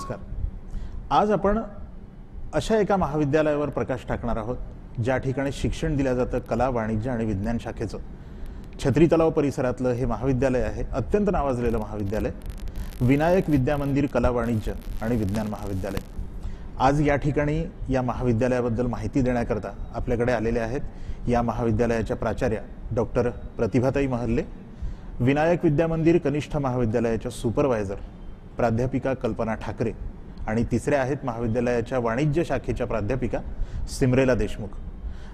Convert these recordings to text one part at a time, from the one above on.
नमस्कार। आज आपण अशा एका महाविद्यालयावर प्रकाश टाकणार आहोत ज्या ठिकाणी शिक्षण दिलं जातं कला, वाणिज्य आणि विज्ञान शाखेचं। छत्री तलाव परिसरातलं हे महाविद्यालय आहे, अत्यंत नावाजलेलं महाविद्यालय, विनायक विद्या मंदिर कला, वाणिज्य आणि विज्ञान महाविद्यालय। आज या ठिकाणी या महाविद्यालयाबद्दल माहिती देण्याकरता आपल्याकडे आलेले आहेत या महाविद्यालयाच्या प्राचार्या डॉक्टर प्रतिभाताई महल्ले, विनायक विद्या मंदिर कनिष्ठ महाविद्यालयाच्या सुपरवायझर प्राध्यापिका कल्पना ठाकरे आणि तिसऱ्या आहेत महाविद्यालयाच्या वाणिज्य शाखेच्या प्राध्यापिका सिमरेला देशमुख।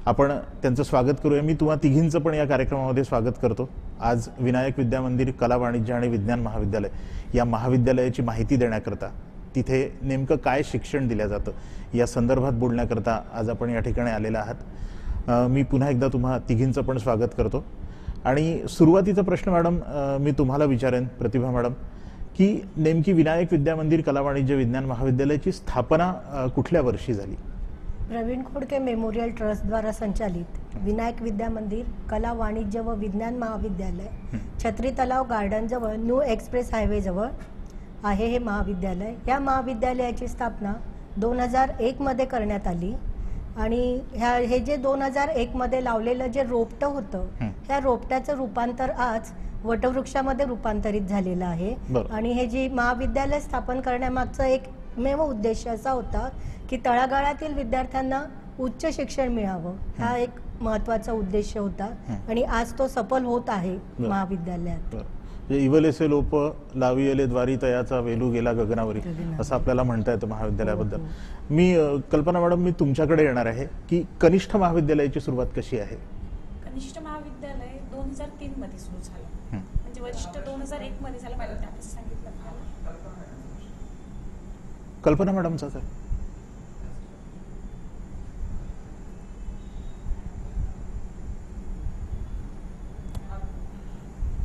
आपण त्यांचं स्वागत करूया। मी तुम्हा तिघींचं पण या कार्यक्रमामध्ये स्वागत करतो। आज विनायक विद्या मंदिर कला, वाणिज्य आणि विज्ञान महाविद्यालय या महाविद्यालयाची माहिती देण्याकरता, तिथे नेमकं काय शिक्षण दिलं जातं या संदर्भात बोलण्याकरता आज आपण या ठिकाणी आलेला आहात। मी पुन्हा एकदा तुम्हा तिघींचं पण स्वागत करतो आणि सुरुवातीचा प्रश्न मॅडम मी तुम्हाला विचारेन, प्रतिभा मॅडम, की नेमकी विनायक विद्या मंदिर कला, वाणिज्य, विज्ञान महाविद्यालयाची स्थापना कुठल्या वर्षी झाली? प्रवीण खोडके मेमोरियल ट्रस्ट द्वारा संचालित विनायक विद्या मंदिर कला, वाणिज्य व विज्ञान महाविद्यालय छत्री तलाव गार्डन जवळ न्यू एक्सप्रेस हायवे जवळ आहे हे महाविद्यालय। या महाविद्यालयाची स्थापना 2001 मध्ये करण्यात आली आणि हे जे 2001 मध्ये लावलेलं जे रोपटं होतं, त्या रोपट्याचं रूपांतर आज वटवृक्षामध्ये रूपांतरित झालेलं आहे। आणि हे जी महाविद्यालय स्थापन करण्यामागचा एकमेव उद्देश असा होता की तळागाळातील विद्यार्थ्यांना उच्च शिक्षण मिळावं, हा एक महत्त्वाचा उद्देश होता आणि आज तो सफल होत आहे महाविद्यालयात। इवलेसे लोप लावियले द्वारी तयाचा वेलू गेला गगनावरी असं आपल्याला म्हणता येतं महाविद्यालयाबद्दल। मी कल्पना मॅडम, मी तुमच्याकडे येणार आहे की कनिष्ठ महाविद्यालयाची सुरुवात कशी आहे? कनिष्ठ महाविद्यालय 2003 मध्ये सुरू झालं, म्हणजे वरिष्ठ 2001 मध्ये झालं, मला त्यातच सांगितलं। कल्पना मॅडमचा सर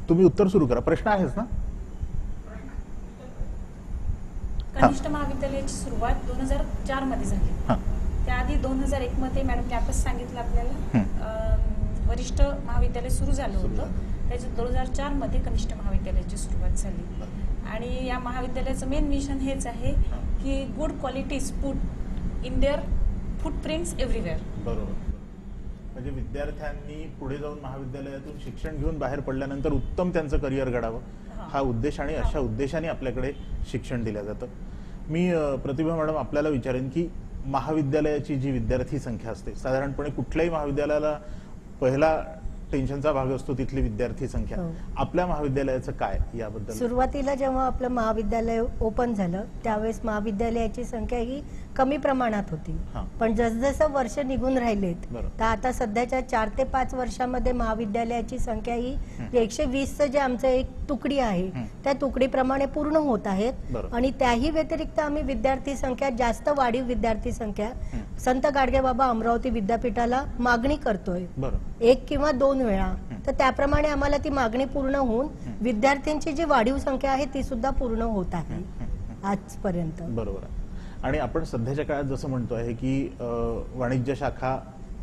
तुम्ही उत्तर सुरू करा, प्रश्न आहेच ना? कनिष्ठ महाविद्यालयाची सुरुवात 2004 मध्ये झाली। त्याआधी 2001 मध्ये मॅडम त्यातच सांगितलं आपल्याला वरिष्ठ महाविद्यालय सुरू झालं होतं, त्याच्यात 2004 मध्ये कनिष्ठ महाविद्यालयाची सुरुवात झाली। आणि या महाविद्यालयाचं मेन मिशन हेच आहे की good qualities put in their footprints everywhere. बरोबर, म्हणजे विद्यार्थ्यांनी पुढे जाऊन महाविद्यालयातून शिक्षण घेऊन बाहेर पडल्यानंतर उत्तम त्यांचं करिअर घडावं, हा उद्देश आणि अशा उद्देशाने आपल्याकडे शिक्षण दिलं जातं। मी प्रतिभा मॅडम आपल्याला विचारेन की महाविद्यालयाची जी विद्यार्थी संख्या असते, साधारणपणे कुठल्याही महाविद्यालयाला पहिला टेन्शनचा भाग असतो तिथली विद्यार्थी संख्या, आपल्या महाविद्यालयाचं काय याबद्दल? सुरुवातीला जेव्हा आपलं महाविद्यालय ओपन झालं त्यावेळेस महाविद्यालयाची संख्या ही कमी प्रमाणात होती, पण जसजसं वर्ष निघून राहिलेत तर आता सध्याच्या 4 ते 5 वर्षामध्ये महाविद्यालयाची संख्या ही 120चं जे आमचं एक तुकडी आहे त्या तुकडीप्रमाणे पूर्ण होत आहेत। आणि त्याही व्यतिरिक्त आम्ही विद्यार्थी संख्या जास्त वाढीव विद्यार्थी संख्या संत गाडगेबाबा अमरावती विद्यापीठाला मागणी करतोय 1 किंवा 2 वेळा, तर त्याप्रमाणे आम्हाला ती मागणी पूर्ण होऊन विद्यार्थ्यांची जी वाढीव संख्या आहे ती सुद्धा पूर्ण होत आहे आजपर्यंत। बरोबर आहे। आणि आपण सध्याच्या काळात जसं म्हणतो आहे की वाणिज्य शाखा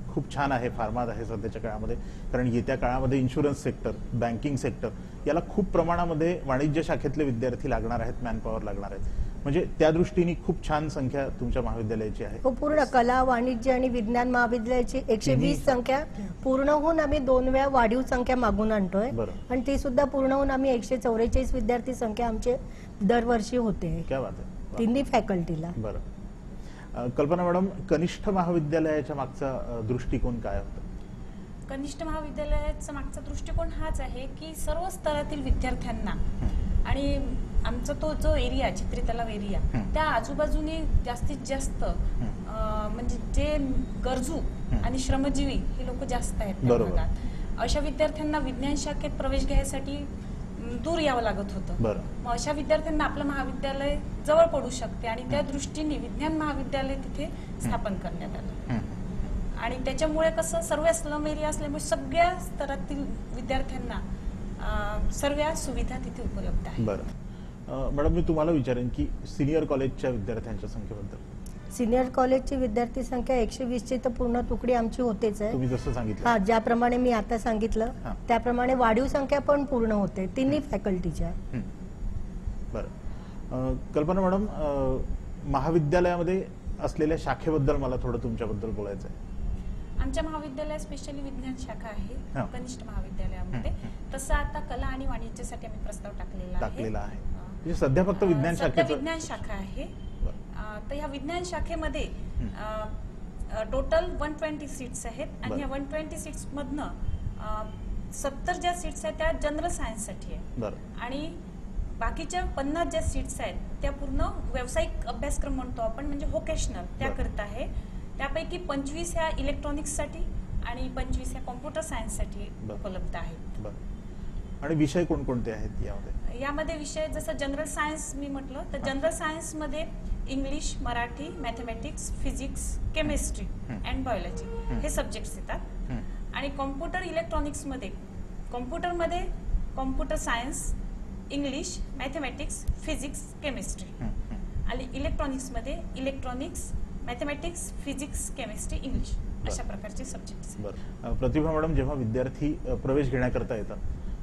खूप छान आहे, फार्मात आहे सध्याच्या काळामध्ये, कारण येत्या काळामध्ये इन्शुरन्स सेक्टर, बँकिंग सेक्टर याला खूप प्रमाणामध्ये वाणिज्य शाखेतले विद्यार्थी लागणार आहेत, मॅनपॉवर लागणार आहेत, म्हणजे त्या दृष्टीने खूप छान संख्या तुमच्या महाविद्यालयाची आहे। पूर्ण कला, वाणिज्य आणि विज्ञान महाविद्यालयाची 120 संख्या पूर्ण होऊन आम्ही 2 वेळा वाढीव संख्या मागून आणतोय आणि ती सुद्धा पूर्ण होऊन आम्ही 144 विद्यार्थी संख्या आमचे दरवर्षी होते। क्या बात आहे, तिन्ही फॅकल्टीला। बरं, कल्पना मॅडम, कनिष्ठ महाविद्यालयाच्या मागचा दृष्टिकोन काय होता? कनिष्ठ महाविद्यालयाचा मागचा दृष्टिकोन हाच आहे की सर्व स्तरातील विद्यार्थ्यांना आणि आमचा तो जो एरिया छत्री तलाव एरिया त्या आजूबाजूने जास्तीत जास्त म्हणजे जे गरजू आणि श्रमजीवी हे लोक जास्त आहेत त्या भागात, अशा विद्यार्थ्यांना विज्ञान शाखेत प्रवेश घ्यायसाठी दूर यावं लागत होतं। मग अशा विद्यार्थ्यांना आपलं महाविद्यालय जवळ पडू शकते आणि त्या दृष्टीने विज्ञान महाविद्यालय तिथे स्थापन करण्यात आलं। आणि त्याच्यामुळे कसं सर्व स्लम एरिया असल्यामुळे सगळ्या स्तरातील विद्यार्थ्यांना सर्व सुविधा तिथे उपलब्ध आहेत। बरं मॅडम, मी तुम्हाला विचारेन की सिनियर कॉलेजच्या विद्यार्थ्यांच्या संख्येबद्दल? सिनियर कॉलेजची विद्यार्थी संख्या 120ची तर पूर्ण तुकडी आमची होतेच आहे, तुम्ही जसं सांगितलं। ज्याप्रमाणे मी आता सांगितलं त्याप्रमाणे वाढीव संख्या पण पूर्ण होते तिन्ही फॅकल्टीच्या। बरं, कल्पना मॅडम, महाविद्यालयामध्ये असलेल्या शाखेबद्दल मला थोडं तुमच्याबद्दल बोलायचं आहे. आमच्या महाविद्यालयात स्पेशली विज्ञान शाखा आहे हा. कनिष्ठ महाविद्यालयामध्ये. तसं आता कला आणि वाणिज्यासाठी आम्ही प्रस्ताव टाकलेला आहे. म्हणजे सध्या फक्त विज्ञान सध्या शाखेचं विज्ञान शाखा आहे. तर ह्या विज्ञान शाखेमध्ये टोटल 120 सीट्स आहेत आणि बरं. ह्या 120 सीट्स मधनं 70 ज्या सीट्स आहेत त्या जनरल सायन्ससाठी आहे बरं. आणि बाकीच्या 50 ज्या सीट्स आहेत त्या पूर्ण व्यावसायिक अभ्यासक्रम म्हणतो आपण, म्हणजे व्होकेशनल त्याकरता आहे. त्यापैकी 25 ह्या इलेक्ट्रॉनिक्ससाठी आणि 25 ह्या कॉम्प्युटर सायन्ससाठी बरं. उपलब्ध आहेत. बरं. आणि विषय कोणकोणते आहेत यामध्ये? यामध्ये विषय जसं जनरल सायन्स मी म्हटलं तर जनरल सायन्समध्ये English, Marathi, mathematics, physics, chemistry and biology हे सब्जेक्ट्स येतात. आणि कॉम्प्युटर इलेक्ट्रॉनिक्समध्ये computer science, English, mathematics, physics, chemistry. आणि इलेक्ट्रॉनिक्समध्ये electronics, mathematics, physics, chemistry, English अशा प्रकारचे सब्जेक्ट्स. बरं. प्रतिभा मॅडम, जेव्हा विद्यार्थी प्रवेश घेण्याकरता येतात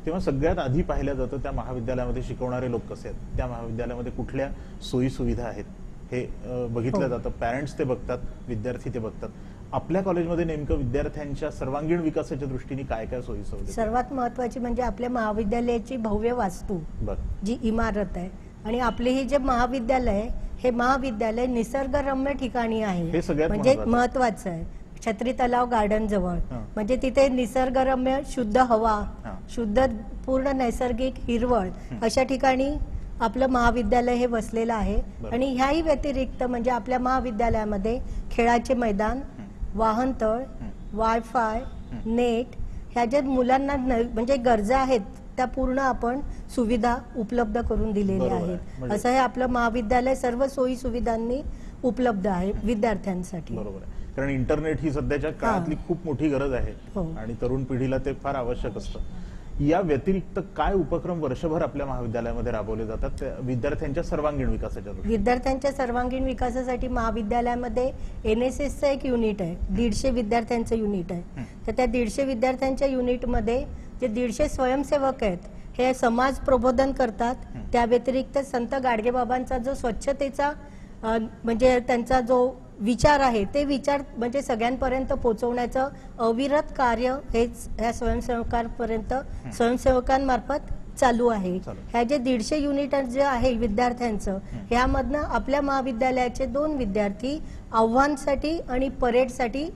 तेव्हा सगळ्यात आधी पाहिलं जातं त्या महाविद्यालयामध्ये शिकवणारे लोक कसे आहेत, त्या महाविद्यालयामध्ये कुठल्या सोयी सुविधा आहेत हे बघितलं जातं. पॅरेंट्स ते बघतात, विद्यार्थी ते बघतात. आपल्या कॉलेजमध्ये नेमकं विद्यार्थ्यांच्या सर्वांगीण विकासाच्या दृष्टीने काय काय सोयी सुविधा? सर्वात महत्वाची म्हणजे आपल्या महाविद्यालयाची भव्य वास्तू, जी इमारत आहे. आणि आपले हे जे महाविद्यालय आहे, हे महाविद्यालय निसर्गरम्य ठिकाणी आहे, हे सगळ्यात म्हणजे महत्वाचं आहे. छत्री तलाव गार्डन जवळ, म्हणजे तिथे निसर्गरम्य शुद्ध हवा, शुद्ध पूर्ण नैसर्गिक हिरवळ अशा ठिकाणी आपलं महाविद्यालय हे वसलेलं आहे. आणि ह्याही व्यतिरिक्त म्हणजे आपल्या महाविद्यालयामध्ये खेळाचे मैदान, वाहनतळ, वायफाय, नेट ह्या ज्या मुलांना म्हणजे गरजा आहेत त्या पूर्ण आपण सुविधा उपलब्ध करून दिलेल्या आहेत. असं हे आपलं महाविद्यालय सर्व सोयी सुविधांनी उपलब्ध आहे विद्यार्थ्यांसाठी. बरोबर आहे. कारण इंटरनेट ही सध्याच्या काळातली खूप मोठी गरज आहे आणि तरुण पिढीला ते फार आवश्यक असतं. या व्यतिरिक्त काय उपक्रम वर्षभर आपल्या महाविद्यालयामध्ये राबवले जातात विद्यार्थ्यांच्या सर्वांगीण विकासाच्या दृष्टीने? विद्यार्थ्यांच्या सर्वांगीण विकासासाठी महाविद्यालयामध्ये NSSचं एक युनिट आहे, 150 विद्यार्थ्यांचं युनिट आहे. तर त्या 150 विद्यार्थ्यांच्या युनिटमध्ये जे 150 स्वयंसेवक आहेत हे समाज प्रबोधन करतात. त्या व्यतिरिक्त संत गाडगेबाबांचा जो स्वच्छतेचा म्हणजे त्यांचा जो विचार आहे ते विचार म्हणजे सगळ्यांपर्यंत पोहोचवण्याचं अविरत कार्य हेच ह्या स्वयंसेवकांमार्फत चालू आहे. ह्या जे 150 युनिट जे आहे विद्यार्थ्यांचं, ह्यामधनं आपल्या महाविद्यालयाचे 2 विद्यार्थी आव्हानसाठी आणि परेडसाठी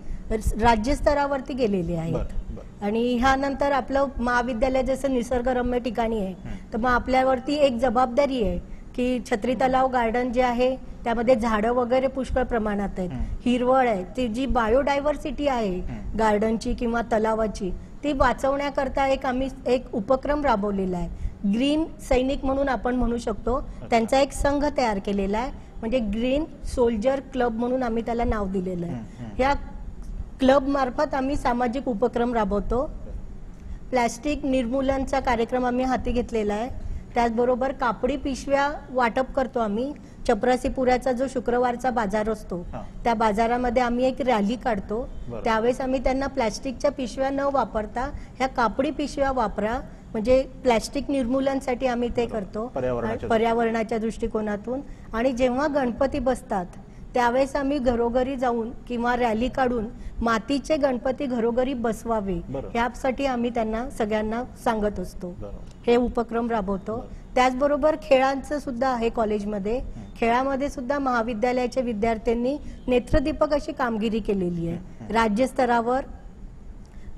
राज्यस्तरावरती गेलेले आहेत. आणि ह्यानंतर आपलं महाविद्यालय जसं निसर्गरम्य ठिकाणी आहे, तर मग आपल्यावरती एक जबाबदारी आहे की छत्री तलाव गार्डन जे आहे त्यामध्ये झाडं वगैरे पुष्कळ प्रमाणात आहेत, हिरवळ आहे, ती जी बायोडायव्हर्सिटी आहे गार्डनची किंवा तलावाची ती वाचवण्याकरता आम्ही एक उपक्रम राबवलेला आहे. ग्रीन सैनिक म्हणून आपण म्हणू शकतो. त्यांचा एक संघ तयार केलेला आहे, म्हणजे ग्रीन सोल्जर क्लब म्हणून आम्ही त्याला नाव दिलेलं आहे. ह्या क्लब मार्फत आम्ही सामाजिक उपक्रम राबवतो. प्लास्टिक निर्मूलनचा कार्यक्रम आम्ही हाती घेतलेला आहे. त्याचबरोबर कापडी पिशव्या वाटप करतो आम्ही. चपरासीपुऱ्याचा जो शुक्रवारचा बाजार असतो त्या बाजारामध्ये आम्ही एक रॅली काढतो. त्यावेळेस आम्ही त्यांना प्लास्टिकच्या पिशव्या न वापरता ह्या कापडी पिशव्या वापरा, म्हणजे प्लास्टिक निर्मूलनासाठी आम्ही ते करतो पर्यावरणाच्या दृष्टिकोनातून. आणि जेव्हा गणपती बसतात त्यावेळेस आम्ही घरोघरी जाऊन किंवा रॅली काढून मातीचे गणपती घरोघरी बसवावे यासाठी आम्ही त्यांना सगळ्यांना सांगत असतो. हे उपक्रम राबवतो. त्याचबरोबर खेळांचं सुद्धा आहे कॉलेजमध्ये. खेळामध्ये सुद्धा महाविद्यालयाच्या विद्यार्थ्यांनी नेत्रदीपक अशी कामगिरी केलेली आहे. राज्यस्तरावर,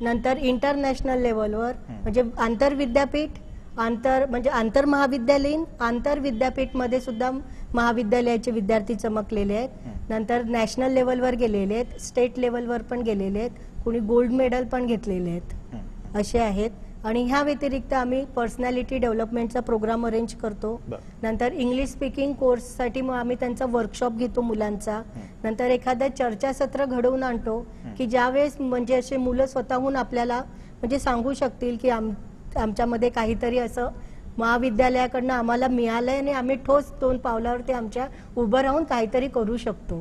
नंतर इंटरनॅशनल लेवलवर, म्हणजे आंतरविद्यापीठ, म्हणजे आंतरमहाविद्यालयीन, आंतरविद्यापीठ मध्ये सुद्धा महाविद्यालयाचे विद्यार्थी चमकलेले आहेत. नंतर नॅशनल लेवलवर गेलेले आहेत, स्टेट लेवलवर पण गेलेले आहेत, कोणी गोल्ड मेडल पण घेतलेले आहेत, असे आहेत. आणि ह्या व्यतिरिक्त आम्ही पर्सनॅलिटी डेव्हलपमेंटचा प्रोग्राम अरेंज करतो. नंतर इंग्लिश स्पीकिंग कोर्ससाठी मग आम्ही त्यांचा वर्कशॉप घेतो मुलांचा. नंतर एखादं चर्चासत्र घडवून आणतो की ज्यावेळेस म्हणजे असे मुलं स्वतःहून आपल्याला म्हणजे सांगू शकतील की आमच्यामध्ये काहीतरी असं महाविद्यालयाकडनं आम्हाला मिळालंय आणि आम्ही ठोस 2 पावलावरती आमच्या उभं राहून काहीतरी करू शकतो.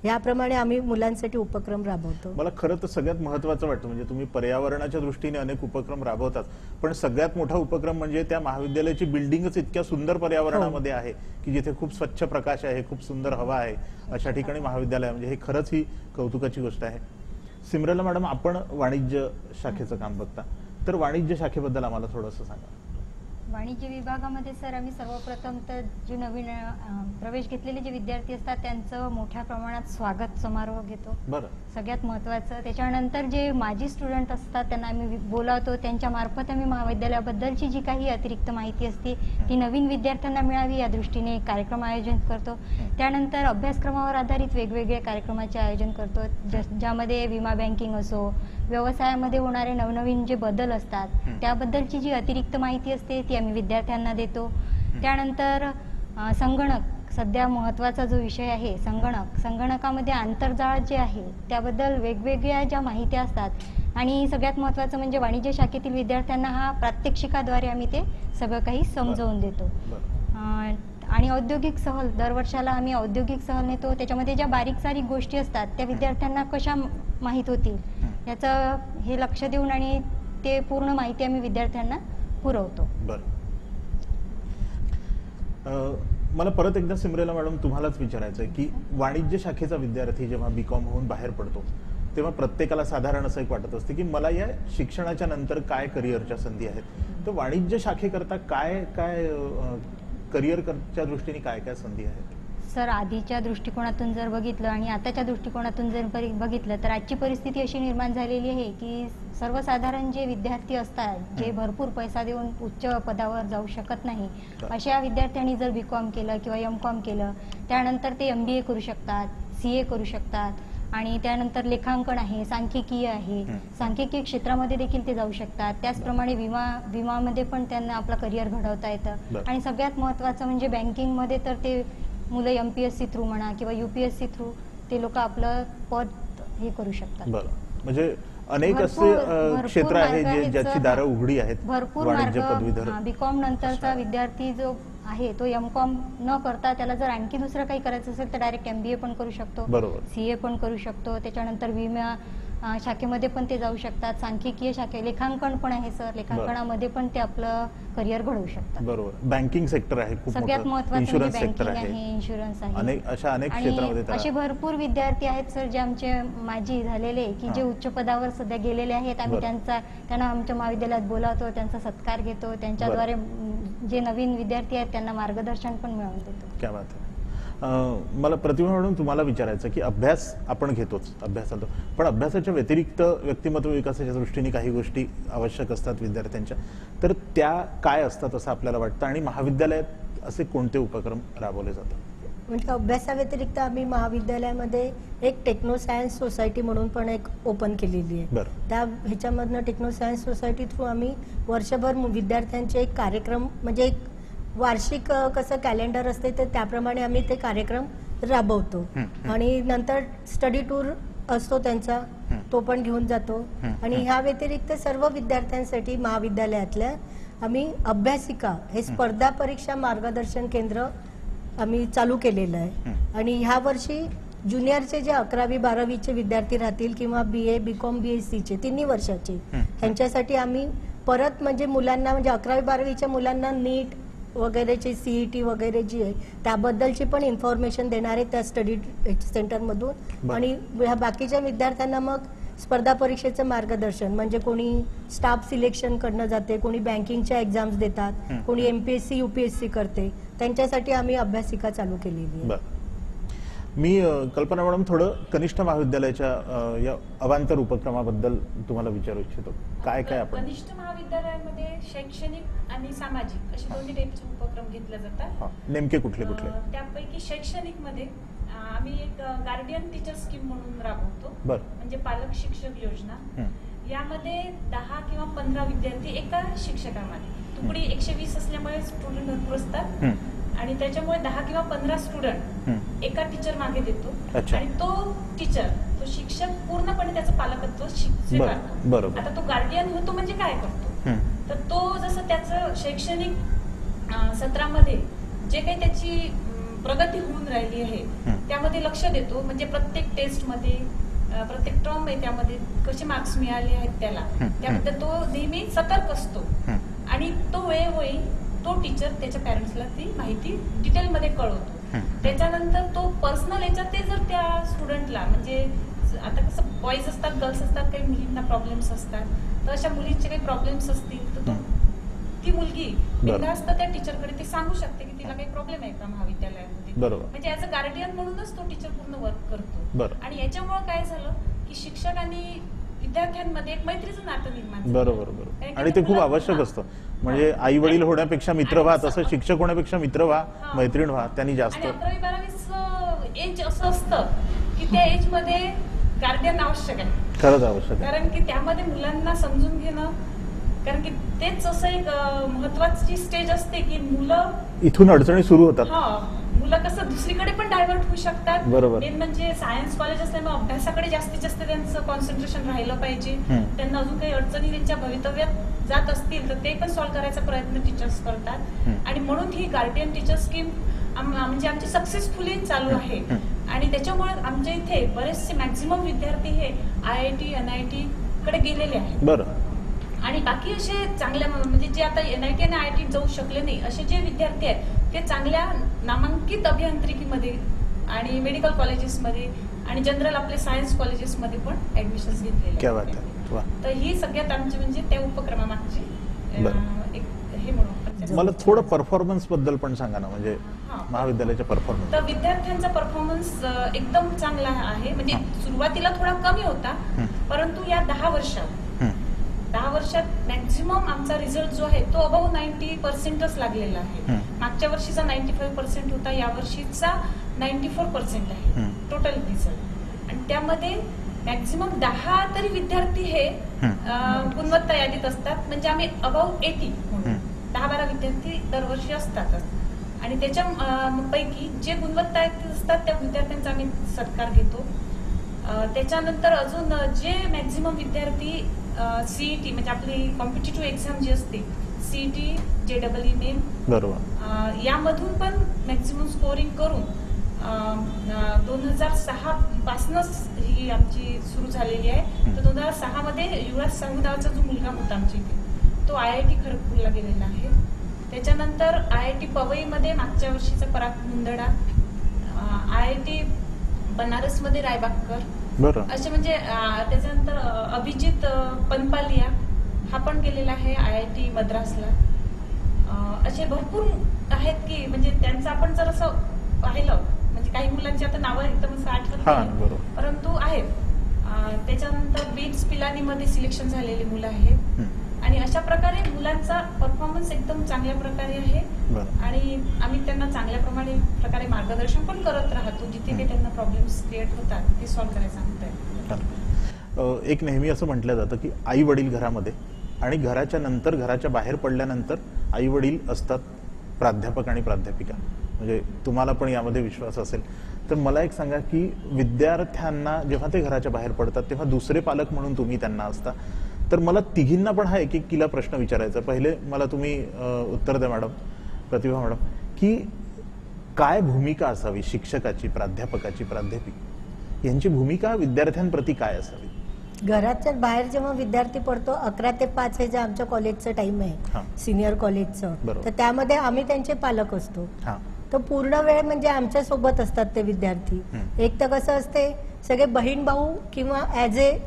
याप्रमाणे आम्ही मुलांसाठी उपक्रम राबवतो. मला खरं तर सगळ्यात महत्त्वाचं वाटतं म्हणजे तुम्ही पर्यावरणाच्या दृष्टीने अनेक उपक्रम राबवतात, पण सगळ्यात मोठा उपक्रम म्हणजे त्या महाविद्यालयाची बिल्डिंगच इतक्या सुंदर पर्यावरणामध्ये आहे की जिथे खूप स्वच्छ प्रकाश आहे, खूप सुंदर हवा आहे, अशा ठिकाणी महाविद्यालय म्हणजे हे खरंच ही कौतुकाची गोष्ट आहे. सिमरन मॅडम, आपण वाणिज्य शाखेचं काम बघता, तर वाणिज्य शाखेबद्दल आम्हाला थोडंसं सांगा. वाणिज्य विभागामध्ये सर आम्ही सर्वप्रथम तर जे नवीन प्रवेश घेतलेले जे विद्यार्थी असतात त्यांचं मोठ्या प्रमाणात स्वागत समारोह घेतो. बरं. सगळ्यात महत्त्वाचं. त्याच्यानंतर जे माजी स्टुडंट असतात त्यांना आम्ही बोलावतो, त्यांच्या मार्फत आम्ही महाविद्यालयाबद्दलची जी काही अतिरिक्त माहिती असते ती नवीन विद्यार्थ्यांना मिळावी या दृष्टीने कार्यक्रम आयोजन करतो. त्यानंतर अभ्यासक्रमावर आधारित वेगवेगळे कार्यक्रमाचे आयोजन करतो, ज्यामध्ये विमा बँकिंग असो, व्यवसायामध्ये होणारे नवनवीन जे बदल असतात त्याबद्दलची जी अतिरिक्त माहिती असते ती आम्ही विद्यार्थ्यांना देतो. त्यानंतर संगणक, सध्या महत्त्वाचा जो विषय आहे संगणकामध्ये आंतरजाळ जे आहे त्याबद्दल वेगवेगळ्या ज्या माहिती असतात आणि सगळ्यात महत्त्वाचं म्हणजे वाणिज्य शाखेतील विद्यार्थ्यांना हा प्रात्यक्षिकाद्वारे आम्ही ते सगळं काही समजावून देतो. आणि औद्योगिक सहल, दरवर्षाला आम्ही औद्योगिक सहल नेतो. त्याच्यामध्ये ज्या बारीक सारीक गोष्टी असतात त्या विद्यार्थ्यांना कशा माहीत होतील याचं हे लक्ष देऊन आणि ते पूर्ण माहिती आम्ही विद्यार्थ्यांना पुरवतो. बरं. मला परत एकदा सिमरेला मॅडम तुम्हालाच विचारायचं आहे की वाणिज्य शाखेचा विद्यार्थी जेव्हा बीकॉम होऊन बाहेर पडतो तेव्हा प्रत्येकाला साधारण असं एक वाटत असते की मला या शिक्षणाच्या नंतर काय करिअरच्या संधी आहेत, तर वाणिज्य शाखेकरता काय काय करिअरच्या दृष्टीने काय काय संधी आहेत? सर, आधीच्या दृष्टिकोनातून जर बघितलं आणि आताच्या दृष्टिकोनातून जर बघितलं तर आजची परिस्थिती अशी निर्माण झालेली आहे की सर्वसाधारण जे विद्यार्थी असतात जे भरपूर पैसा देऊन उच्च पदावर जाऊ शकत नाही अशा विद्यार्थ्यांनी जर बीकॉम केलं किंवा एमकॉम केलं त्यानंतर ते MBA करू शकतात, CA करू शकतात आणि त्यानंतर लेखांकन आहे, सांख्यिकीय आहे, सांख्यिकी क्षेत्रामध्ये देखील ते जाऊ शकतात. त्याचप्रमाणे विमामध्ये पण त्यांना आपला करिअर घडवता येतं. आणि सगळ्यात महत्त्वाचं म्हणजे बँकिंगमध्ये तर ते मुलं MPSC थ्रू म्हणा किंवा UPSC थ्रू ते लोक आपलं पद हे करू शकतात. बरं, म्हणजे अनेक असे क्षेत्र आहे जे ज्याची दारं उघडी आहेत. भरपूर मार्ग. बीकॉम नंतरचा विद्यार्थी जो आहे तो एमकॉम न करता त्याला जर आणखी दुसरं काही करायचं असेल तर डायरेक्ट MBA पण करू शकतो, CA पण करू शकतो. त्याच्यानंतर विमा शाखेमध्ये पण ते जाऊ शकतात. सांख्यिकीय शाखे, लेखांकन पण आहे सर, लेखांकनामध्ये पण ते आपलं करिअर घडवू शकतात. बरोबर. बँकिंग सेक्टर आहे खूप, सगळ्यात महत्त्वाचं इन्शुरन्स म्हणजे सेक्टर बँकिंग आहे, इन्शुरन्स आहे. अनेक क्षेत्रामध्ये असे भरपूर विद्यार्थी आहेत सर जे आमचे माजी झालेले की जे उच्च पदावर सध्या गेलेले आहेत. आम्ही त्यांना आमच्या महाविद्यालयात बोलावतो, त्यांचा सत्कार घेतो, त्यांच्याद्वारे जे नवीन विद्यार्थी आहेत त्यांना मार्गदर्शन पण मिळवून देतो. क्या बात आहे. मला प्रतिभा म्हणून तुम्हाला विचारायचं की अभ्यास आपण घेतोच, अभ्यासाला, पण अभ्यासाच्या व्यतिरिक्त व्यक्तिमत्व विकासाच्या दृष्टीने काही गोष्टी आवश्यक असतात विद्यार्थ्यांच्या, तर त्या काय असतात असं आपल्याला वाटतं आणि महाविद्यालयात असे कोणते उपक्रम राबवले जातात? म्हणजे अभ्यासाव्यतिरिक्त आम्ही महाविद्यालयामध्ये एक टेक्नो सायन्स सोसायटी म्हणून पण एक ओपन केलेली आहे. त्या ह्याच्यामधनं टेक्नो सायन्स सोसायटी थ्रू आम्ही वर्षभर विद्यार्थ्यांचे एक कार्यक्रम म्हणजे एक वार्षिक कसं कॅलेंडर असते तर त्याप्रमाणे आम्ही ते कार्यक्रम राबवतो. आणि नंतर स्टडी टूर असतो त्यांचा, तो पण घेऊन जातो. आणि ह्या व्यतिरिक्त सर्व विद्यार्थ्यांसाठी महाविद्यालयातल्या आम्ही अभ्यासिका हे स्पर्धा परीक्षा मार्गदर्शन केंद्र आम्ही चालू केलेलं आहे. आणि ह्या वर्षी ज्युनियरचे जे 11वी 12वीचे विद्यार्थी राहतील किंवा BA BCom BSc तिन्ही वर्षाचे ह्यांच्यासाठी आम्ही परत म्हणजे मुलांना म्हणजे 11वी 12वीच्या मुलांना नीट वगैरेची CET वगैरे जी आहे त्याबद्दलची पण इन्फॉर्मेशन देणारे त्या स्टडी सेंटरमधून. आणि ह्या बाकीच्या विद्यार्थ्यांना मग स्पर्धा परीक्षेचं मार्गदर्शन म्हणजे कोणी स्टाफ सिलेक्शन कडनं जाते, कोणी बँकिंगच्या एक्झाम्स देतात, कोणी MPSC UPSC करते, त्यांच्यासाठी आम्ही अभ्यासिका चालू केलेली आहे. मी कल्पना मॅडम थोडं कनिष्ठ महाविद्यालयाच्या या अवांतर उपक्रमाबद्दल तुम्हाला विचारू इच्छितो. काय काय आपण कनिष्ठ महाविद्यालयामध्ये शैक्षणिक आणि सामाजिक असे दोन्ही टाईपचे उपक्रम घेतले जातात. नेमके कुठले कुठले? त्यापैकी शैक्षणिक मध्ये आम्ही एक गार्डियन टीचर स्कीम म्हणून राबवतो, म्हणजे पालक शिक्षक योजना. यामध्ये 10 किंवा 15 विद्यार्थी एका शिक्षकामध्ये, तुकडी 120 असल्यामुळे स्टुडंट भरपूर असतात आणि त्याच्यामुळे 10 किंवा 15 स्टुडंट एका टीचर मागे देतो. आणि तो टीचर, तो शिक्षक पूर्णपणे त्याचं पालकत्व स्वीकारतो. आता तो गार्डियन होतो म्हणजे काय करतो, तर तो जसं त्याचं शैक्षणिक सत्रामध्ये जे काही त्याची प्रगती होऊन राहिली आहे त्यामध्ये लक्ष देतो. म्हणजे प्रत्येक टेस्टमध्ये प्रत्येक टर्म आहे त्यामध्ये कसे मार्क्स मिळाले आहेत त्याबद्दल तो नेहमी सतर्क असतो. आणि तो वेळोवेळी तो टीचर त्याच्या पॅरेंट्सला ती माहिती डिटेलमध्ये कळवतो. त्याच्यानंतर तो पर्सनल याच्यात ते जर त्या स्टुडंटला म्हणजे आता कसं बॉईज असतात गर्ल्स असतात काही मुलींना प्रॉब्लेम्स असतात तर अशा मुलींचे काही प्रॉब्लेम्स असतील तर ती मुलगी बिनधास्त त्या टीचरकडे ते सांगू शकते की तिला काही प्रॉब्लेम आहे का महाविद्यालयामध्ये. म्हणजे ऍज अ गार्डियन म्हणूनच तो टीचर पूर्ण वर्क करतो. आणि याच्यामुळे काय झालं की शिक्षक आणि विद्यार्थ्यांमध्ये एक मैत्रीचं नातं निर्माण झालं. बरोबर. आणि ते खूप आवश्यक असतं. म्हणजे आई वडील होण्यापेक्षा मित्र व्हा, तसं शिक्षक होण्यापेक्षा मित्र व्हा, मैत्रीण व्हा, त्यांनी जास्त. 11वी-12वी एज असं असतं की त्या एज मध्ये गार्डियन आवश्यक आहे. खरंच आवश्यक. कारण की त्यामध्ये मुलांना समजून घेणं कारण की तेच असं एक महत्वाची स्टेज असते की मुलं इथून अडचणी सुरू होतात. मुलं कसं दुसरीकडे पण डायव्हर्ट होऊ शकतात. बरोबर. मेन म्हणजे सायन्स कॉलेज असल्यामुळे अभ्यासाकडे जास्तीत जास्त त्यांचं कॉन्सन्ट्रेशन राहिलं पाहिजे. त्यांना अजून काही अडचणी त्यांच्या भवितव्यात जात असतील तर ते पण सॉल्व्ह करायचा प्रयत्न टीचर्स करतात. आणि म्हणून ही गार्डियन टीचर स्कीम म्हणजे आमची सक्सेसफुली चालू आहे. आणि त्याच्यामुळे आमच्या इथे बरेचसे मॅक्झिमम विद्यार्थी हे IIT NIT कडे गेलेले आहेत. बरं. आणि बाकी असे चांगल्या म्हणजे जे आता NIT आणि IIT जाऊ शकले नाही असे जे विद्यार्थी आहेत ते चांगल्या नामांकित अभियांत्रिकीमध्ये आणि मेडिकल कॉलेजेसमध्ये आणि जनरल आपले सायन्स कॉलेजेसमध्ये पण ऍडमिशन घेतलेले आहेत. तर ही सगळ्यात आमची म्हणजे त्या उपक्रमामागची एक हे म्हणून. मला थोडं परफॉर्मन्स बद्दल पण सांगा ना, म्हणजे महाविद्यालयाच्या परफॉर्मन्स. तर विद्यार्थ्यांचा परफॉर्मन्स एकदम चांगला आहे. म्हणजे सुरुवातीला थोडा कमी होता परंतु या 10 वर्षात मॅक्झिमम आमचा रिझल्ट जो आहे तो अबाव 90% लागलेला आहे. मागच्या वर्षीचा 95% होता, या वर्षीचा 94% आहे टोटल रिझल्ट. आणि त्यामध्ये मॅक्झिमम 10 तरी विद्यार्थी हे गुणवत्ता यादीत असतात. म्हणजे आम्ही अबाव 80 म्हणून 10-12 विद्यार्थी दरवर्षी असतातच. आणि त्याच्या पैकी जे गुणवत्ता यादीत असतात त्या विद्यार्थ्यांचा आम्ही सत्कार घेतो. त्याच्यानंतर अजून जे मॅक्झिमम विद्यार्थी CET म्हणजे आपली कॉम्पिटिटिव्ह एक्झाम जी असते CET JEE मेन बरोबर यामधून पण मॅक्झिमम स्कोरिंग करून 2006 पासूनच ही आमची सुरू झालेली आहे. तर 2006 मध्ये युवराज साहू नावाचा जो मुलगा होता आमच्या इथे तो IIT खडगपूरला गेलेला आहे. त्याच्यानंतर IIT पवईमध्ये मागच्या वर्षीचा पराग मुंदडा, IIT बनारस मध्ये रायबागकर असे म्हणजे त्याच्यानंतर अभिजित पनपालिया हा पण गेलेला आहे IIT मद्रासला. असे भरपूर आहेत की म्हणजे त्यांचं आपण जर असं पाहिलं म्हणजे काही मुलांची आता नावं एकदम असं आठवत नाही परंतु आहेत. त्याच्यानंतर बीट्स पिलानीमध्ये सिलेक्शन झालेली मुलं आहेत. आणि अशा प्रकारे मुलांचा परफॉर्मन्स एकदम चांगल्या प्रकारे आहे. आणि आम्ही त्यांना चांगल्या प्रकारे मार्गदर्शन पण करत राहतो. जिथे काही त्यांना प्रॉब्लेम्स क्रिएट होतात ते सॉल्व्ह करायचं सांगतोय. एक नेहमी असं म्हटलं जातं की आई वडील घरामध्ये आणि घराच्या नंतर घराच्या बाहेर पडल्यानंतर आई वडील असतात प्राध्यापक आणि प्राध्यापिका. म्हणजे तुम्हाला पण यामध्ये विश्वास असेल तर मला एक सांगा की विद्यार्थ्यांना जेव्हा ते घराच्या बाहेर पडतात तेव्हा दुसरे पालक म्हणून तुम्ही त्यांना असता. तर मला तिघींना पण हा एक किला प्रश्न विचारायचा. पहिले मला तुम्ही उत्तर द्या मॅडम, प्रतिभा मॅडम, की काय भूमिका असावी शिक्षकाची, प्राध्यापकाची, प्राध्यापिका यांची भूमिका विद्यार्थ्यांप्रती काय असावी? घराच्या बाहेर जेव्हा विद्यार्थी पडतो 11 ते 5 हे जे आमच्या कॉलेजचं टाइम आहे सिनियर कॉलेजचं, तर त्यामध्ये आम्ही त्यांचे पालक असतो. तर पूर्ण वेळ म्हणजे आमच्या सोबत असतात ते विद्यार्थी. एक तर कसं असते सगळे बहीण भाऊ किंवा ऍज ए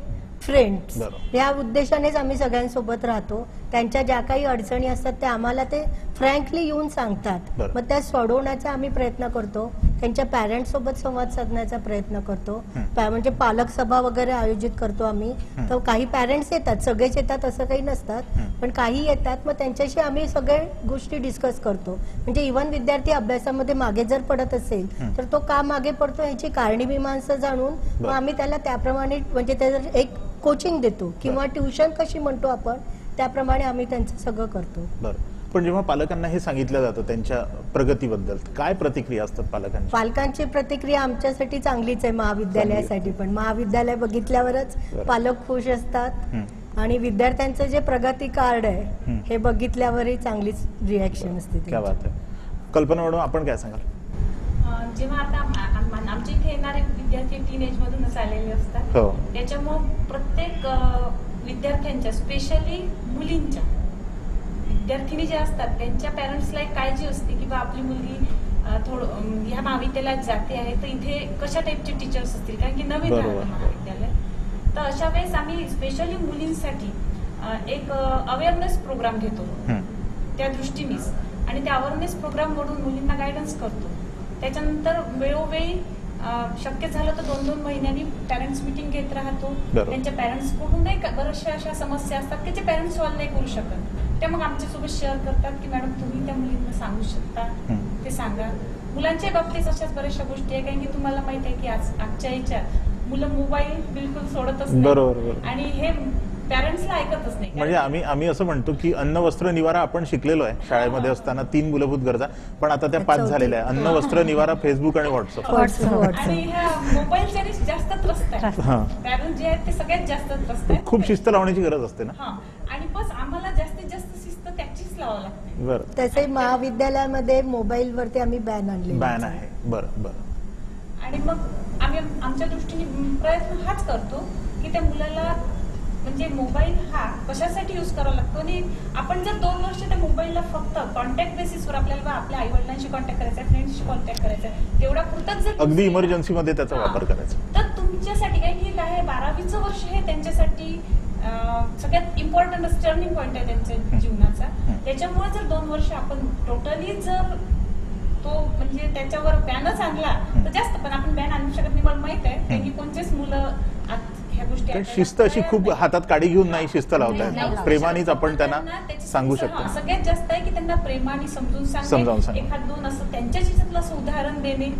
फ्रेंड्स या उद्देशानेच आम्ही सगळ्यांसोबत राहतो. त्यांच्या ज्या काही अडचणी असतात त्या आम्हाला ते फ्रँकली येऊन सांगतात. मग त्या सोडवण्याचा आम्ही प्रयत्न करतो. त्यांच्या पॅरेंट्स सोबत संवाद साधण्याचा प्रयत्न करतो. म्हणजे पालक सभा वगैरे आयोजित करतो आम्ही. तर काही पॅरेंट्स येतात, सगळेच येतात असं काही नसतात, पण काही येतात. मग त्यांच्याशी आम्ही सगळे गोष्टी डिस्कस करतो. म्हणजे इव्हन विद्यार्थी अभ्यासामध्ये मागे जर पडत असेल तर तो का मागे पडतो याची कारणी मीमांसा जाणून मग आम्ही त्याला त्याप्रमाणे म्हणजे त्याचं एक कोचिंग देतो किंवा ट्युशन कशी म्हणतो आपण त्याप्रमाणे आम्ही त्यांचं सगळं करतो. बरं. पण जेव्हा पालकांना हे सांगितलं जातं त्यांच्या प्रगतीबद्दल काय प्रतिक्रिया असतात पालकांची? पालकांची प्रतिक्रिया आमच्यासाठी चांगलीच आहे. महाविद्यालयासाठी पण महाविद्यालय बघितल्यावरच पालक खुश असतात आणि विद्यार्थ्यांचं जे प्रगती कार्ड आहे हे बघितल्यावरही चांगलीच रिॲक्शन असते. क्या बात आहे. कल्पना मॅडम, आपण काय सांगाल? जेव्हा आता आमच्या इथे येणारे विद्यार्थी टीनेज मधूनच आलेले असतात, हो. त्याच्यामुळं प्रत्येक विद्यार्थ्यांच्या, स्पेशली मुलींच्या विद्यार्थिनी ज्या असतात त्यांच्या पॅरेंट्सला एक काळजी असते की बा आपली मुलगी थोडं ह्या महाविद्यालयात जाते आहे तर इथे कशा टाईपचे टीचर्स असतील, कारण की नवीन राहतं महाविद्यालय. तर अशा वेळेस आम्ही स्पेशली मुलींसाठी एक अवेअरनेस प्रोग्राम घेतो त्या दृष्टीनेच, आणि त्या अवेअरनेस प्रोग्राम मधून मुलींना गायडन्स करतो. त्याच्यानंतर वेळोवेळी शक्य झालं तर 2-2 महिन्यांनी पॅरेंट्स मीटिंग घेत राहतो. त्यांच्या पॅरेंट्स कडून नाही बऱ्याचशा अशा समस्या असतात की जे पॅरेंट्स सॉल्व्ह नाही करू शकत, त्या मग आमच्यासोबत शेअर करतात की मॅडम तुम्ही त्या मुलींना सांगू शकता, ते सांगा. मुलांच्या बाबतीत अशाच बऱ्याचशा गोष्टी आहे, कारण की तुम्हाला माहित आहे की आजच्या याच्यात मुलं मोबाईल बिलकुल सोडतच नाही, आणि हे पॅरेंट्सला ऐकतच नाही. म्हणजे आम्ही असं म्हणतो की अन्न वस्त्र निवारा आपण शिकलेलो आहे शाळेमध्ये असताना, 3 मूलभूत गरजा, पण आता त्या 5 झालेल्या आहे. अन्न वस्त्र निवारा, फेसबुक आणि व्हॉट्सअप. आणि ह्या मोबाईलच्या जास्त त्रस्त आहे पॅरेंट्स जे आहेत ते सगळ्यात जास्त त्रस्त आहेत. खूप शिस्त लावण्याची गरज असते ना. आणि बस आम्हाला जास्तीत जास्त शिस्त त्याचीच लावावं लागते. बरं. तसे महाविद्यालयामध्ये मोबाईल वरती आम्ही बॅन आहे. बरं. आणि मग आम्ही आमच्या दृष्टीने प्रयत्न हाच करतो की त्या मुलाला म्हणजे मोबाईल हा कशासाठी यूज करावा लागतो, आणि आपण जर 2 वर्ष त्या मोबाईलला फक्त कॉन्टॅक्ट बेसिसवर आपल्याला आपल्या आई वडिलांशी कॉन्टॅक्ट करायचा, फ्रेंड्सशी कॉन्टॅक्ट करायचा, तेवढा पुरतच जर अगदी इमर्जन्सी मध्ये त्याचा वापर करायचा, तर तुमच्यासाठी काय ठीक आहे. 12वीचं वर्ष हे त्यांच्यासाठी सगळ्यात इम्पॉर्टंट टर्निंग पॉईंट आहे त्यांच्या जीवनाचा. त्याच्यामुळे जर 2 वर्ष आपण टोटली जर तो म्हणजे त्याच्यावर बॅनच आणला तर जास्त, पण आपण बॅन आणू शकत नाही. मला माहित आहे की कोणतेच मुलं ह्या गोष्टी शिस्त अशी खूप हातात काडी घेऊन नाही शिस्त लावतात, प्रेमानेच आपण त्यांना सांगू शकतो. सगळ्यात जास्त आहे की त्यांना प्रेमाने समजून सांगणे, 1-2 असं त्यांच्या याच्यातलं असं उदाहरण देणे,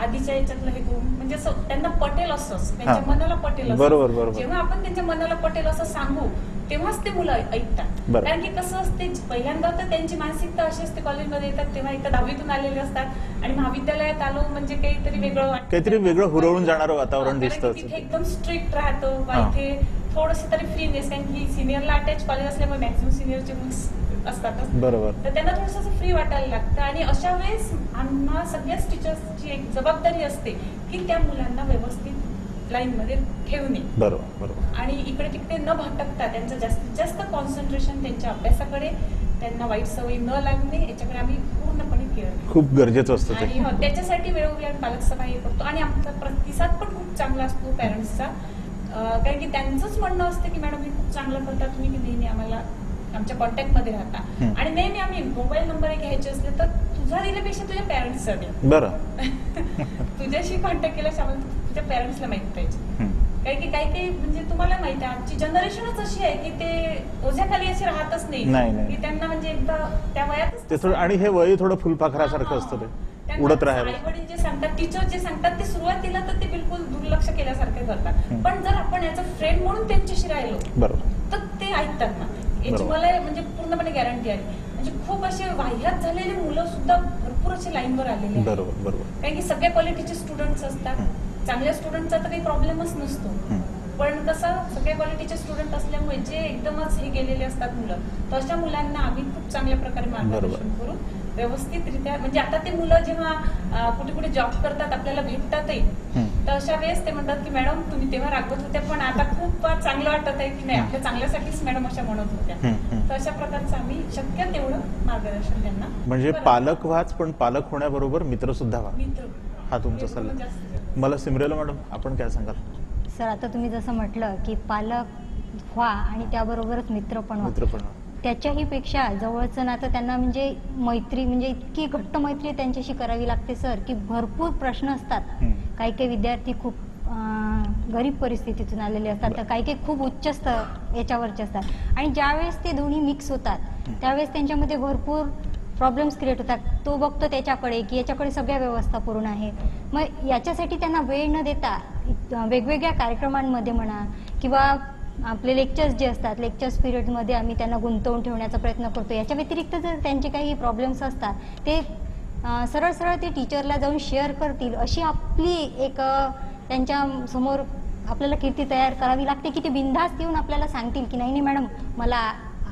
आधीच्या याच्यातलं हे करून म्हणजे असं त्यांना पटेल असंच, त्यांच्या मनाला पटेल असं. बरोबर. जेव्हा आपण त्यांच्या मनाला पटेल असं सांगू तेव्हाच ते मुलं ऐकतात. कारण की कसं असते, पहिल्यांदा तर त्यांची मानसिकता अशी असते, कॉलेजमध्ये येतात तेव्हा एकदा 10वीतून आलेले असतात आणि महाविद्यालयात आलो म्हणजे काहीतरी वेगळं वाटतं, काहीतरी वेगळं हुरळून जाणारं वातावरण दिसतं. तिथे एकदम स्ट्रिक्ट राहतं, इथे थोडंसं तरी फ्रीनेस, कारण की सिनियरला अटॅच कॉलेज असल्यामुळे मॅक्सिमम सिनियरचे रूल्स असतातच. बरोबर. तर त्यांना थोडंसं फ्री वाटायला लागतं, आणि अशा वेळेस आम्हा सगळ्याच टीचर्सची एक जबाबदारी असते की त्या मुलांना व्यवस्थित लाईन मध्ये ठेवणे. बरोबर. आणि इकडे तिकडे न भटकता त्यांचं जास्तीत जास्त कॉन्सन्ट्रेशन त्यांच्या अभ्यासाकडे, त्यांना वाईट सवयी न लागणे याच्याकडे आम्ही पूर्णपणे केअर खूप गरजेचं असतं ते. आणि त्याच्यासाठी वेळोवेळी आम्ही पालक सभा हे करतो, आणि आमचा प्रतिसाद पण खूप चांगला असतो पॅरेंट्सचा, कारण की त्यांचंच म्हणणं असतं की मॅडम हे खूप चांगलं करता तुम्ही, की नेहमी आम्हाला आमच्या कॉन्टॅक्ट मध्ये राहता, आणि नेहमी आम्ही मोबाईल नंबर घ्यायचे असले तर तुझा दिल्यापेक्षा तुझ्या पॅरेंट्सचा दे. बरं. तुझ्याशी कॉन्टॅक्ट केल्यास आम्हाला तुझ्या पॅरेंट्सला माहित पाहिजे, कारण की काही म्हणजे तुम्हाला माहिती आहे आजची जनरेशनच अशी आहे की ते ओझ्याखाली असे राहतच नाही, की त्यांना म्हणजे एकदा त्या वयात ते थोडं, आणि हे वय थोडं फुलपाखरासारखं असतं, ते उडत राहायला. आई वडील जे सांगतात, टीचर जे सांगतात ते सुरुवातीला तर ते बिलकुल दुर्लक्ष केल्यासारखे करतात, पण जर आपण याचा फ्रेंड म्हणून त्यांच्याशी राहिलो बरोबर तर ते ऐकतात ना. याची मला म्हणजे पूर्णपणे गॅरंटी आहे. म्हणजे खूप असे वाह्यात झालेले मुलं सुद्धा भरपूर असे लाईनवर आलेले आहेत. बरोबर. कारण की सगळ्या क्वालिटीचे स्टुडंट्स असतात, चांगल्या स्टुडंटचा तर काही प्रॉब्लेमच नसतो, पण कसं सगळ्या क्वालिटीचे स्टुडंट असल्यामुळे जे एकदमच हे गेलेले असतात मुलं, तर अशा मुलांना आम्ही खूप चांगल्या प्रकारे मार्गदर्शन करून व्यवस्थितरित्या, म्हणजे आता ते मुलं जेव्हा कुठे कुठे जॉब करतात आपल्याला भेटतातही, तर अशा वेळेस ते म्हणतात की मॅडम तुम्ही तेव्हा रागवत होत्या पण आता खूप चांगलं वाटत आहे की नाही, आपल्या चांगल्यासाठीच मॅडम अशा म्हणत होत्या. तर अशा प्रकारचं आम्ही शक्य तेवढं मार्गदर्शन त्यांना. म्हणजे पालक व्हाच, पण पालक होण्याबरोबर मित्र सुद्धा व्हा, मित्र हा तुमचा सल्ला. मला सिमरेला मॅडम आपण काय सांगाल? सर, आता तुम्ही जसं म्हटलं की पालक व्हा आणि त्याबरोबरच मित्र पण व्हा, त्याच्याही पेक्षा जवळचं नातं त्यांना म्हणजे मैत्री, म्हणजे इतकी घट्ट मैत्री त्यांच्याशी करावी लागते सर, की भरपूर प्रश्न असतात. काही काही विद्यार्थी खूप गरीब परिस्थितीतून आलेले असतात, तर काही काही खूप उच्च याच्यावरचे असतात, आणि ज्यावेळेस ते दोन्ही मिक्स होतात त्यावेळेस त्यांच्यामध्ये भरपूर प्रॉब्लेम्स क्रिएट होतात. तो बघतो त्याच्याकडे की याच्याकडे सगळ्या व्यवस्था पूर्ण आहे, मग याच्यासाठी त्यांना वेळ न देता वेगवेगळ्या कार्यक्रमांमध्ये म्हणा किंवा आपले लेक्चर्स जे असतात, लेक्चर्स पिरियडमध्ये आम्ही त्यांना गुंतवून ठेवण्याचा प्रयत्न करतो. याच्या व्यतिरिक्त जर त्यांचे काही प्रॉब्लेम्स असतात ते सरळ सरळ ते टीचरला जाऊन शेअर करतील, अशी आपली एक त्यांच्या समोर आपल्याला कीर्ती तयार करावी लागते की ते बिनधास्त येऊन आपल्याला सांगतील की नाही नाही मॅडम मला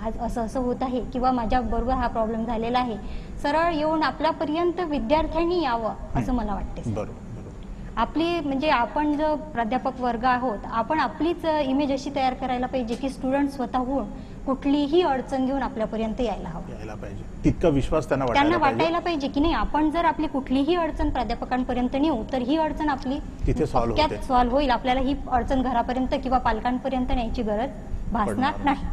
आज असं असं होत आहे किंवा माझ्या बरोबर हा प्रॉब्लेम झालेला आहे, सरळ येऊन आपल्यापर्यंत विद्यार्थ्यांनी यावं असं मला वाटते. बरोबर. आपली म्हणजे आपण जो प्राध्यापक वर्ग आहोत, आपण आपलीच इमेज अशी तयार करायला पाहिजे की स्टुडंट स्वतःहून कुठलीही अडचण घेऊन आपल्यापर्यंत यायला पाहिजे. तितका विश्वास त्यांना वाटायला पाहिजे की नाही, आपण जर आपली कुठलीही अडचण प्राध्यापकांपर्यंत नेऊ तर ही अडचण आपली तिथे सॉल्व्ह होईल. आपल्याला ही अडचण घरापर्यंत किंवा पालकांपर्यंत न्यायची गरज भासणार नाही.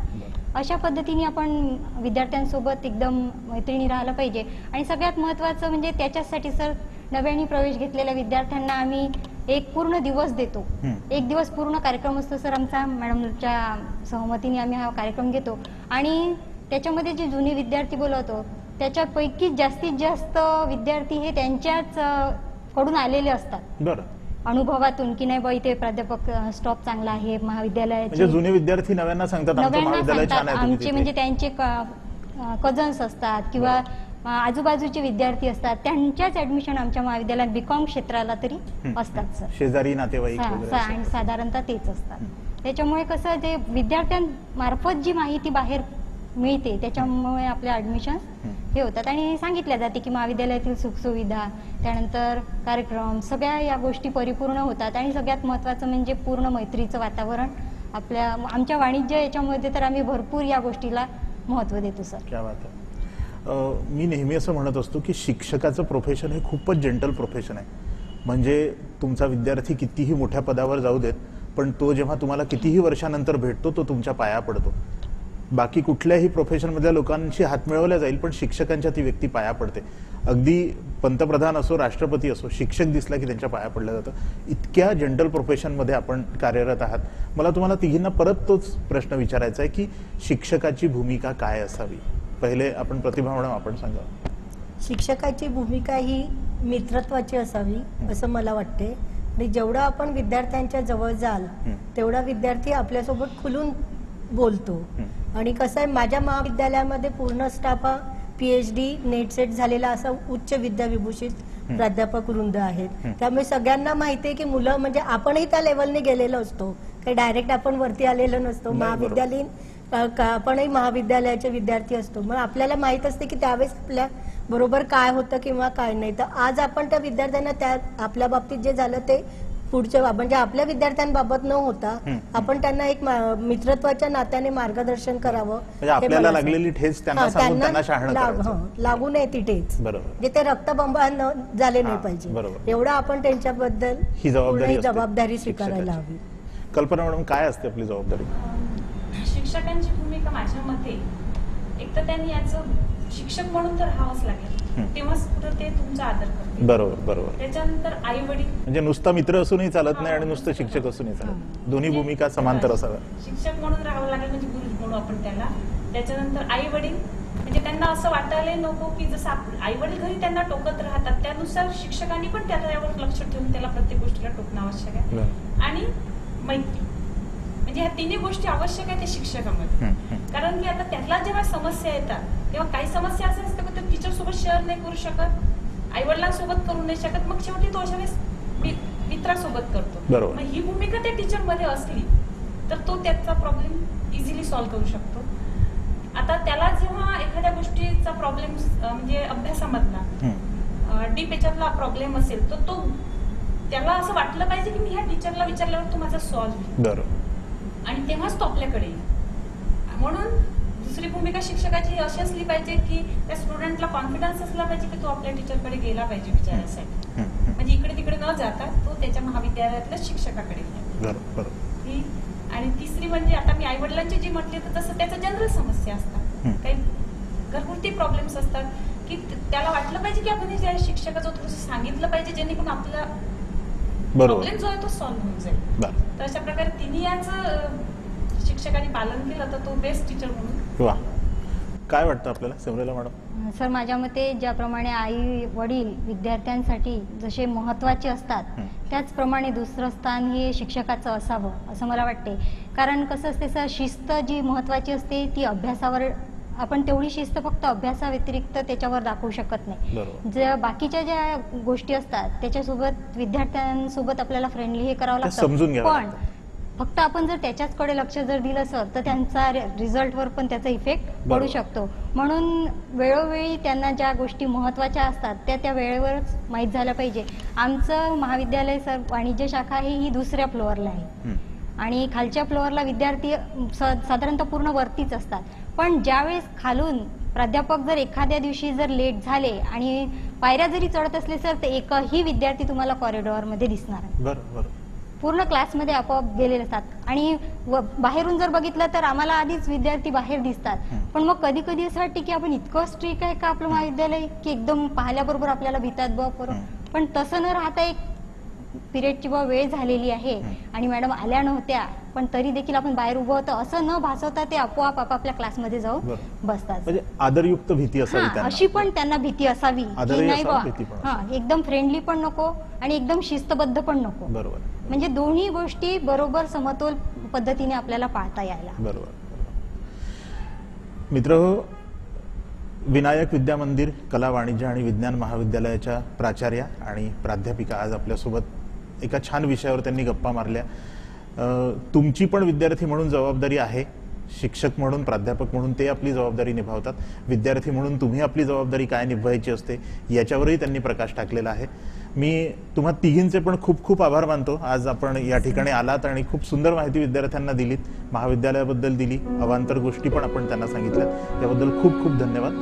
अशा पद्धतीने आपण विद्यार्थ्यांसोबत एकदम मैत्रिणी राहायला पाहिजे. आणि सगळ्यात महत्त्वाचं म्हणजे त्याच्यासाठी सर, नव्याने प्रवेश घेतलेल्या विद्यार्थ्यांना आम्ही एक पूर्ण दिवस देतो. एक दिवस पूर्ण कार्यक्रम असतो सर आमचा, मॅडमच्या सहमतीने आम्ही हा कार्यक्रम घेतो. आणि त्याच्यामध्ये जे जुने विद्यार्थी बोलवतो त्याच्यापैकी जास्तीत जास्त विद्यार्थी हे त्यांच्याच कडून आलेले असतात. बरं. अनुभवातून की नाही बा इथे प्राध्यापक स्टॉप चांगला आहे, महाविद्यालयाचे जुने विद्यार्थी नव्यांना सांगतात आमचे म्हणजे त्यांचे कझन्स असतात किंवा आजूबाजूचे विद्यार्थी असतात, त्यांच्याच ऍडमिशन आमच्या महाविद्यालयात बीकॉम क्षेत्राला तरी असतात सर. शेजारी नातेवाईक आणि साधारणतः तेच असतात. त्याच्यामुळे कसं जे विद्यार्थ्यांमार्फत जी माहिती बाहेर मिळते त्याच्यामुळे आपल्या ऍडमिशन हे होतात. आणि सांगितल्या जाते की महाविद्यालयातील सुखसुविधा, त्यानंतर कार्यक्रम, सगळ्या या गोष्टी परिपूर्ण होतात. आणि सगळ्यात महत्त्वाचं म्हणजे पूर्ण मैत्रीचं वातावरण आमच्या वाणिज्य याच्यामध्ये तर आम्ही भरपूर या गोष्टीला महत्त्व देतो सर. क्या बात आहे. मी नेहमी असं म्हणत असतो की शिक्षकाचं प्रोफेशन हे खूपच जेंटल प्रोफेशन आहे. म्हणजे तुमचा विद्यार्थी कितीही मोठ्या पदावर जाऊ देत, पण तो जेव्हा तुम्हाला कितीही वर्षानंतर भेटतो तो तुमच्या पाया पडतो. बाकी कुठल्याही प्रोफेशनमधल्या लोकांशी हात मिळवल्या जाईल, पण शिक्षकांच्या ती व्यक्ती पाया पडते. अगदी पंतप्रधान असो, राष्ट्रपती असो, शिक्षक दिसला की त्यांच्या पाया पडलं जातं. इतक्या जनरल प्रोफेशनमध्ये आपण कार्यरत आहात. मला तुम्हाला तिघींना परत तोच प्रश्न विचारायचा आहे की शिक्षकाची भूमिका काय असावी. पहिले आपण प्रतिभा मॅडम, आपण सांगा. शिक्षकाची भूमिका ही मित्रत्वाची असावी असं मला वाटते. आणि जेवढा आपण विद्यार्थ्यांच्या जवळ जाल तेवढा विद्यार्थी आपल्यासोबत खुलून बोलतो. आणि कसं आहे, माझ्या महाविद्यालयामध्ये पूर्ण स्टाफ हा PhD नेट सेट झालेला असा उच्च विद्याविभूषित प्राध्यापक वृंद आहेत. त्यामुळे सगळ्यांना माहिती आहे की मुलं म्हणजे आपणही त्या लेवलने गेलेलो असतो, काही डायरेक्ट आपण वरती आलेलो नसतो. महाविद्यालयीन आपणही महाविद्यालयाचे विद्यार्थी असतो, मग आपल्याला माहित असते की त्यावेळेस आपल्या बरोबर काय होतं किंवा काय नाही. तर आज आपण त्या विद्यार्थ्यांना त्या आपल्या बाबतीत जे झालं ते पुढच्या म्हणजे आपल्या विद्यार्थ्यांबाबत न होता आपण त्यांना एक मित्रत्वाच्या नात्याने मार्गदर्शन करावं. आपल्याला लागलेली ठेच लागू नये ती ठेच, म्हणजे ते रक्तबंबाळ झाले नाही पाहिजे, एवढा आपण त्यांच्याबद्दल ही जबाबदारी स्वीकारायला हवी. कल्पना मॅडम, काय असते आपली जबाबदारी? शिक्षकांची भूमिका माझ्या मते एक तर त्यांनी याचं शिक्षक म्हणून तर राहावंच लागेल, तेव्हाच कुठं ते तुमचा आदर करतील. बरोबर. त्याच्यानंतर आई वडील म्हणजे नुसता मित्र असूनही चालत नाही आणि नुसतं शिक्षक असूनही चालत, दोन्ही भूमिका समांतर असाव्या. शिक्षक म्हणून राहावं लागेल, म्हणजे गुरु म्हणू आपण त्याला. त्याच्यानंतर आई वडील, म्हणजे त्यांना असं वाटायला नको की जसं आई वडील घरी त्यांना टोकत राहतात, त्यानुसार शिक्षकांनी पण त्यावर लक्ष ठेवून त्याला प्रत्येक गोष्टीला टोकणं आवश्यक आहे. आणि मैत्री, म्हणजे ह्या तिन्ही गोष्टी आवश्यक आहेत त्या शिक्षकामध्ये. कारण की आता त्यातला जेव्हा समस्या येतात तेव्हा काही समस्या असं असतं की तो टीचर सोबत शेअर नाही करू शकत, आई वडिलांसोबत करू नाही शकत, मग शेवटी तो अशा वेळेस मित्रासोबत करतो. मग ही भूमिका त्या टीचर मध्ये असली तर तो त्याचा प्रॉब्लेम इझिली सॉल्व्ह करू शकतो. आता त्याला जेव्हा एखाद्या गोष्टीचा प्रॉब्लेम म्हणजे अभ्यासामधला डीप याच्यातला प्रॉब्लेम असेल तर तो त्याला असं वाटलं पाहिजे की मी ह्या टीचरला विचारल्यावर तो माझा सॉल्व्ह, आणि तेव्हाच तो आपल्याकडे येईल. म्हणून दुसरी भूमिका शिक्षकाची अशी असली पाहिजे की त्या स्टुडंटला कॉन्फिडन्स असला पाहिजे की तो आपल्या टीचरकडे गेला पाहिजे विचारायसाठी, म्हणजे इकडे तिकडे न जाता तो त्याच्या महाविद्यालयातल्या शिक्षकाकडे गेला. आणि तिसरी म्हणजे आता मी आई वडिलांची जी म्हटली तर तसं त्याचं जनरल समस्या असतात, काही घरगुती प्रॉब्लेम्स असतात की त्याला वाटलं पाहिजे की आपण त्या शिक्षकाचं थोडंसं सांगितलं पाहिजे जेणेकरून आपला प्रॉब्लेम जो आहे तो सॉल्व्ह होऊन जाईल. तर अशा प्रकारे तिन्ही याचं शिक्षकांनी पालन केलं तर तो बेस्ट टीचर म्हणून. काय वाटतं आपल्याला सिमरेला मॅडम? सर, माझ्या मते ज्याप्रमाणे आई वडील विद्यार्थ्यांसाठी जसे महत्त्वाचे असतात त्याचप्रमाणे दुसरं स्थान हे शिक्षकाचं असावं असं मला वाटते. कारण कसं असते सर, शिस्त जी महत्त्वाची असते ती अभ्यासावर आपण तेवढी शिस्त फक्त अभ्यासाव्यतिरिक्त त्याच्यावर दाखवू शकत नाही. ज्या बाकीच्या ज्या गोष्टी असतात त्याच्यासोबत विद्यार्थ्यांसोबत आपल्याला फ्रेंडली हे करावं लागतं, पण फक्त आपण जर त्याच्याचकडे लक्ष जर दिलं सर तर त्यांचा रिझल्टवर पण त्याचा इफेक्ट बरोबर. पडू शकतो. म्हणून वेळोवेळी त्यांना ज्या गोष्टी महत्त्वाच्या असतात त्या वेळेवरच माहीत झाल्या पाहिजे. आमचं महाविद्यालय सर वाणिज्य शाखा आहे ही दुसऱ्या फ्लोअरला आहे आणि खालच्या फ्लोअरला विद्यार्थी साधारणतः पूर्ण वरतीच असतात. पण ज्यावेळेस खालून प्राध्यापक जर एखाद्या दिवशी जर लेट झाले आणि पायऱ्या जरी चढत असले सर तर एकही विद्यार्थी तुम्हाला कॉरिडॉरमध्ये दिसणार नाही. बरोबर. पूर्ण क्लासमध्ये आपोआप गेलेले असतात आणि बाहेरून जर बघितलं तर आम्हाला आधीच विद्यार्थी बाहेर दिसतात. पण मग कधी कधी असं वाटतं की आपण इतकं स्ट्रिक्ट आहे का आपलं महाविद्यालय की एकदम पाहिल्याबरोबर आपल्याला भीतात बरोबर. पण तसं न राहता एक पिरियडची वेळ झालेली आहे आणि मॅडम आल्या नव्हत्या पण तरी देखील आपण बाहेर उभं होतं असं न भासवता ते आपोआप आपापल्या क्लासमध्ये जाऊन बसतात. म्हणजे आदरयुक्त भीती असावी त्यांना. अशी पण त्यांना भीती असावी की नाही बा एकदम फ्रेंडली पण नको आणि एकदम शिस्तबद्ध पण नको. बरोबर. म्हणजे दोन्ही गोष्टी बरोबर समतोल पद्धतीने आपल्याला पाळता यायला. बरोबर. मित्रहो, विनायक विद्या मंदिर कला वाणिज्य आणि विज्ञान महाविद्यालयाच्या प्राचार्या आणि प्राध्यापिका आज आपल्यासोबत एका छान विषयावर त्यांनी गप्पा मारल्या. तुमची पण विद्यार्थी म्हणून जबाबदारी आहे. शिक्षक म्हणून प्राध्यापक म्हणून ते आपली जबाबदारी निभावतात. विद्यार्थी म्हणून तुम्ही आपली जबाबदारी काय निभावायची असते याच्यावरही त्यांनी प्रकाश टाकलेला आहे. मी तुम्हा तिघींचे पण खूप खूप आभार मानतो. आज आपण या ठिकाणी आलात आणि खूप सुंदर माहिती विद्यार्थ्यांना दिलीत, महाविद्यालयाबद्दल दिली, अवांतर गोष्टी पण आपण त्यांना सांगितल्या. त्याबद्दल खूप खूप धन्यवाद.